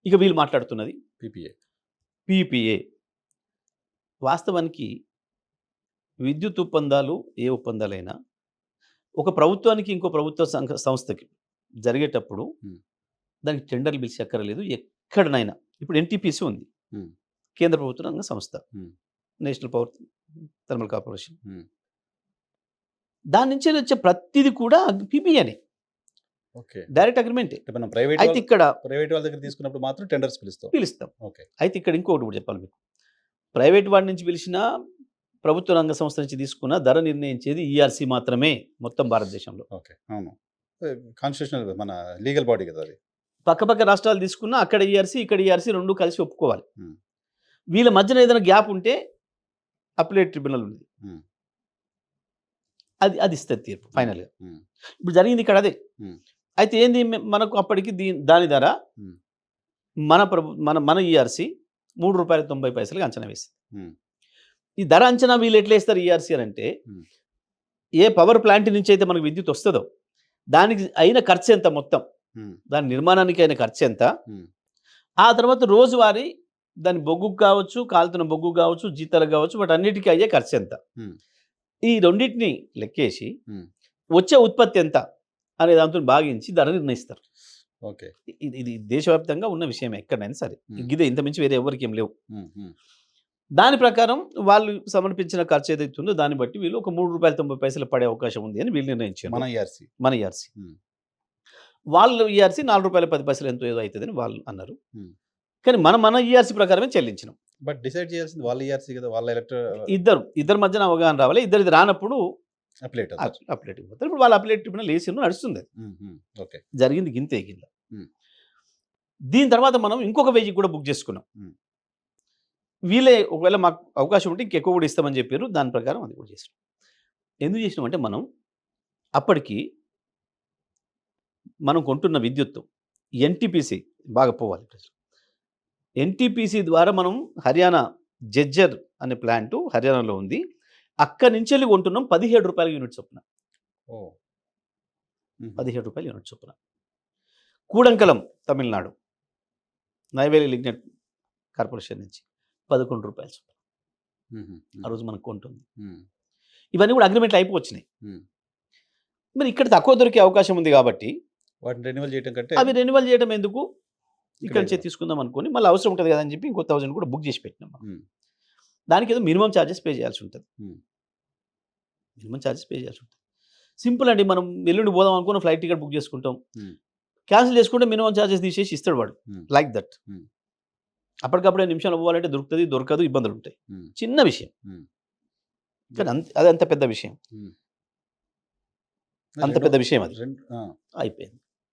ఇక వీళ్ళు మాట్లాడుతున్నది పీపీఏ. పీపీఏ. వాస్తవానికి విద్యుత్ ఒప్పందాలు ఏ ఒప్పందాలైనా ఒక ప్రభుత్వానికి ఇంకో ప్రభుత్వ సంస్థకి జరిగేటప్పుడు హ్మ్. దానికి టెండర్లు పిలిచి అక్కర్లేదు. ఎక్కడనైనా ఇప్పుడు ఎన్టీపీసీ ఉంది. హ్మ్. కేంద్ర ప్రభుత్వ రంగ సంస్థ. హ్మ్. National power thermal corporation. హ్మ్. దాని నుంచి వచ్చే ప్రతిది కూడా పీపీఏనే. ఓకే. డైరెక్ట్ అగ్రిమెంటే. అంటే మనం ప్రైవేట్ అయితే ఇక్కడ వాళ్ళ దగ్గర తీసుకున్నప్పుడు మాత్రం టెండర్స్ పిలుస్తాం. పిలుస్తాం. ఓకే. అయితే ఇక్కడ ఇంకొకటి కూడా చెప్పాలి మీకు. ప్రైవేట్ వాడి నుంచి పిలిచినా, ప్రభుత్వ రంగ సంస్థ నుంచి తీసుకున్న ధర నిర్ణయించేది ఈఆర్‌సీ మాత్రమే మొత్తం భారతదేశంలో. ఓకే. అవును. కాన్స్టిట్యూషనల్ మన లీగల్ బాడీ కదా అది. పక్కపక్క రాష్ట్రాలు తీసుకున్నా అక్కడ ఈఆర్‌సీ, ఇక్కడ ఈఆర్‌సీ 2 కలిసి ఒప్పుకోవాలి. హ్మ్. వీళ్ళ మధ్యన ఏదైనా గ్యాప్ ఉంటే అప్పీలేట్ ట్రిబ్యునల్ ఉంది. హ్మ్. అది అది ఇస్తది తీర్పు ఫైనల్‌గా. హ్మ్. ఇప్పుడు జరిగింది ఇక్కడ అదే. హ్మ్. అయితే ఏంది మనకు అప్పటికి దాని ధర హ్మ్. మన ఈఆర్‌సీ రూ. 3.90కి అంచనా వేసింది. హ్మ్. ఈ ధర అంచనా వీళ్ళు ఎట్లా ఏస్తారు ఈఆర్‌సీ అనంటే, హ్మ్. ఏ పవర్ ప్లాంట్ నుంచి అయితే మనకు విద్యుత్ వస్తదో, దానికి అయిన ఖర్చు ఎంత మొత్తం, హ్మ్. దాని నిర్మాణానికి అయిన ఖర్చు ఎంత, హ్మ్. ఆ తర్వాత రోజువారీ దాని బొగ్గుకు కావచ్చు, కాలుతున్న బొగ్గుకు కావచ్చు, జీతాలకు కావచ్చు, వాటన్నిటికి అయ్యే ఖర్చు ఎంత. హ్మ్. ఈ రెండిటిని లెక్కేసి హ్మ్. వచ్చే ఉత్పత్తి ఎంత అనే దాంతోని భాగించి ధర నిర్ణయిస్తారు. ఓకే. ఇది ఇది దేశవ్యాప్తంగా ఉన్న విషయమే ఎక్కడైనా సరే. హ్మ్. గిదే ఇంతకుమించి వేరే ఎవరికీ ఏం లేవు. హ్మ్. హ్మ్. దాని ప్రకారం వాళ్ళు సమర్పించిన ఖర్చు ఏదైతే ఉందో దాన్ని బట్టి వీళ్ళు ఒక రూ. 3.90 పడే అవకాశం ఉంది అని వీళ్ళు నిర్ణయించారు. మన ఈఆర్‌సీ. మన ఈఆర్‌సీ. హ్మ్. వాళ్ళు ఈఆర్‌సీ రూ. 4.10 ఎంతో ఏదో అయితదని వాళ్ళు అన్నారు. హ్మ్. కానీ మన ఈఆర్‌సీ ప్రకారమే చెల్లించినాం. బట్ డిసైడ్ చేయాల్సింది వాళ్ళ ఈఆర్‌సీ కదా! వాళ్ళ ఇద్దరి మధ్యన అవగాహన రావాలి. ఇద్దరిది రానప్పుడు అప్లెట్ అవుతారు. అప్లేట్‌కి పోతారు. ఇప్పుడు వాళ్ళ అప్లేట్ ట్రిబ్యునల్ ఏసిర్రు నడుస్తుంది అది. హ్మ్. హ్మ్. ఓకే. జరిగింది గింతే కింద. హ్మ్. దీని తర్వాత మనం ఇంకొక 1000 కూడా బుక్ చేసుకున్నాం. హ్మ్. వీళ్ళే ఒకవేళ మాకు అవకాశం ఉంటే ఇంకెక్కువ కూడా ఇస్తామని చెప్పారు. దాని ప్రకారం అది కూడా చేసినాం. ఎందుకు చేసినామంటే అప్పటికి మనం కొంటున్న విద్యుత్తు ఎన్‌టీపీసీ బాగా పోవాలి ప్రజలు. ఎన్‌టీపీసీ ద్వారా మనం హర్యానా జెజ్జర్ అనే ప్లాంటు హర్యానాలో ఉంది. అక్కడి నుంచెళ్ళి కొంటున్నాం రూ. 17 యూనిట్ చొప్పున. ఓహ్! హుహు. రూ. 17 యూనిట్ చొప్పున. కూడంకలం తమిళనాడు నైవేలి లిగ్నైట్ కార్పొరేషన్ నుంచి రూ. 11 చొప్పున. హుహు. ఆ రోజు మనకు కొంటుంది. హ్మ్. ఇవన్నీ కూడా అగ్రిమెంట్లు అయిపోవచ్చినాయి. హ్మ్. మరి ఇక్కడ తక్కువ దొరికే అవకాశం ఉంది కాబట్టి వాటిని రెన్యువల్ చేయటం కంటే అవి రెన్యువల్ చేయడం ఎందుకు? ఇక్కడి ఇక్కడే నుంచే కదా! తీసుకుందాం అనుకోని మళ్ళీ అవసరం ఉంటది కదా అని చెప్పి ఇంకో 1000 కూడా బుక్ చేసి పెట్టినాం మనం. హ్మ్. దానికేదో మినిమమ్ చార్జెస్ పే చేయాల్సి ఉంటది. హ్మ్. మినిమమ్ చార్జెస్ పే చేయాల్సి ఉంటది. సింపుల్ అండి. మనం ఎల్లుండి పోదాం అనుకున్న ఫ్లైట్ టికెట్ బుక్ చేసుకుంటాం. హ్మ్. క్యాన్సిల్ చేసుకుంటే మినిమమ్ చార్జెస్ తీసేసి ఇస్తాడు వాడు. హ్మ్. Like that. హ్మ్. అప్పటికప్పుడే నిమిషంలో పోవాలంటే దొరుకుతది, దొరకదు, ఇబ్బందులుంటాయి. హ్మ్. చిన్న విషయం. హ్మ్. కానీ అది అంత పెద్ద విషయం. హ్మ్. అంత రెండో పెద్ద విషయం అది. రెం ఆ! అయిపోయింది.